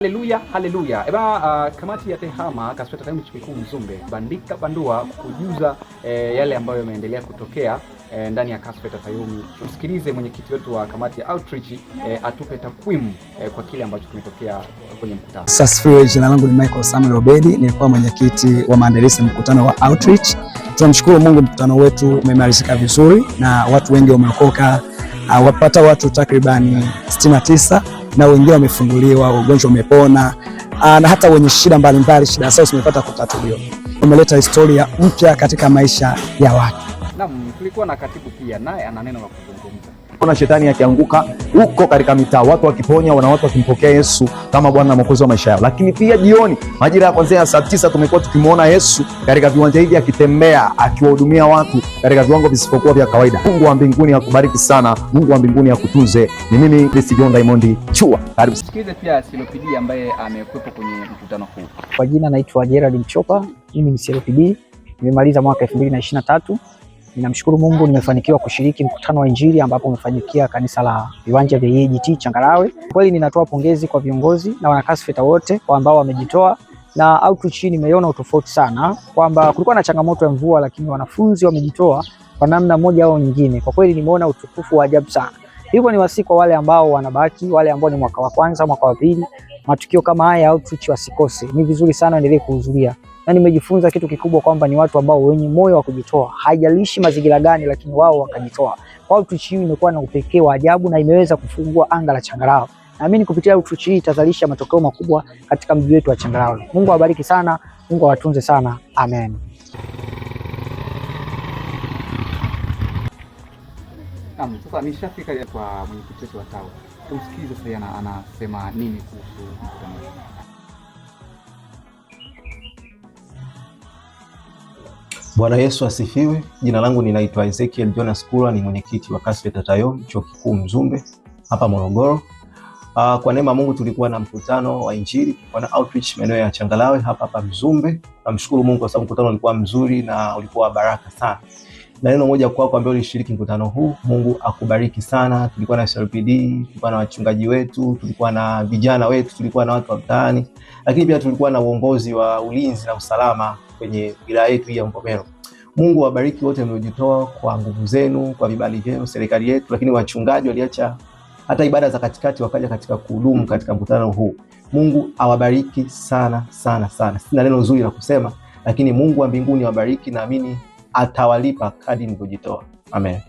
Haleluya, haleluya. Kamati ya TEHAMA Kasweta Tayum Chuo Kikuu Mzumbe bandika bandua kujuza yale ambayo yameendelea kutokea ndani ya Kasweta Tayum. Tusikilize mwenyekiti wetu wa kamati ya outreach atupe takwimu kwa kile ambacho kimetokea kwenye mkutano. Sasa jina langu ni Michael Samuel Obedi, nilikuwa mwenyekiti wa maandalizi mkutano wa outreach. Tunamshukuru Mungu, mkutano wetu umemalizika vizuri na watu wengi wameokoka. Wapata watu takribani 69 na wengine wamefunguliwa, ugonjwa umepona, na hata wenye shida mbalimbali shida zao zimepata kutatuliwa. Umeleta historia mpya katika maisha ya watu. Naam, tulikuwa na katibu pia, naye ana neno la kuzungumza. Kuna shetani akianguka huko katika mitaa, watu wakiponya, wana watu wakimpokea Yesu kama Bwana na Mwokozi wa maisha yao. Lakini pia jioni majira ya kuanzia saa 9 tumekuwa tukimuona Yesu katika viwanja hivi akitembea, akiwahudumia watu katika viwango visivyokuwa vya kawaida. Mungu wa mbinguni akubariki sana. Mungu wa mbinguni akutunze. Ni mimi Chris John Diamond Chua. Karibu. Sikilize pia CLPD ambaye amekuwepo kwenye mkutano huu. Kwa jina naitwa Gerald Mchopa, mimi ni CLPD. Nimemaliza mwaka 2023. Ninamshukuru Mungu nimefanikiwa kushiriki mkutano wa Injili ambapo umefanyikia kanisa la viwanja vya EAGT Changarawe. Kweli ninatoa pongezi kwa viongozi na wanakasfeta wote kwa ambao wamejitoa, na outreach nimeiona utofauti sana, kwamba kulikuwa na changamoto ya mvua lakini wanafunzi wamejitoa kwa namna moja au nyingine. Kwa kweli nimeona utukufu wa ajabu sana. Hivyo ni wasihi kwa wale ambao wanabaki, wale ambao ni mwaka wa kwanza, mwaka wa pili, matukio kama haya outreach wasikose. Ni vizuri sana endelee kuhudhuria. Na nimejifunza kitu kikubwa kwamba ni watu ambao wenye moyo wa kujitoa. Haijalishi mazingira gani, lakini wao wakajitoa. Kwa outreach hii imekuwa na upekee wa ajabu na imeweza kufungua anga la Changarawe. Naamini kupitia outreach hii itazalisha matokeo makubwa katika mji wetu wa Changarawe. Mungu awabariki sana, Mungu awatunze sana. Amen. Sasa nishafika kwa mwenyekiti wetu wa tawi. Tumsikize sasa anasema nini kuhusu mkutano huu. Bwana Yesu asifiwe. Jina langu ninaitwa Ezekiel Jonas Kula, ni mwenyekiti wa Kasweta Tayum Chuo Kikuu Mzumbe hapa Morogoro. Kwa neema Mungu tulikuwa na mkutano wa Injili, kwa na outreach maeneo ya Changarawe hapa Mzumbe. Namshukuru Mungu kwa sababu mkutano ulikuwa mzuri na ulikuwa baraka sana. Na neno moja kwako ambaye ulishiriki mkutano huu, Mungu akubariki sana. Tulikuwa na CLPD, tulikuwa na wachungaji wetu, tulikuwa na vijana wetu, tulikuwa na watu wa mtaani, lakini pia tulikuwa na uongozi wa ulinzi na usalama kwenye wilaya yetu ya Mvomero. Mungu awabariki wote mliojitoa kwa nguvu zenu, kwa vibali vyenu, serikali yetu, lakini wachungaji waliacha hata ibada za katikati wakaja katika kuhudumu katika mkutano huu. Mungu awabariki sana sana sana. Sina neno nzuri la kusema, lakini Mungu wa mbinguni awabariki, naamini atawalipa kadri mlivyojitoa. Amen.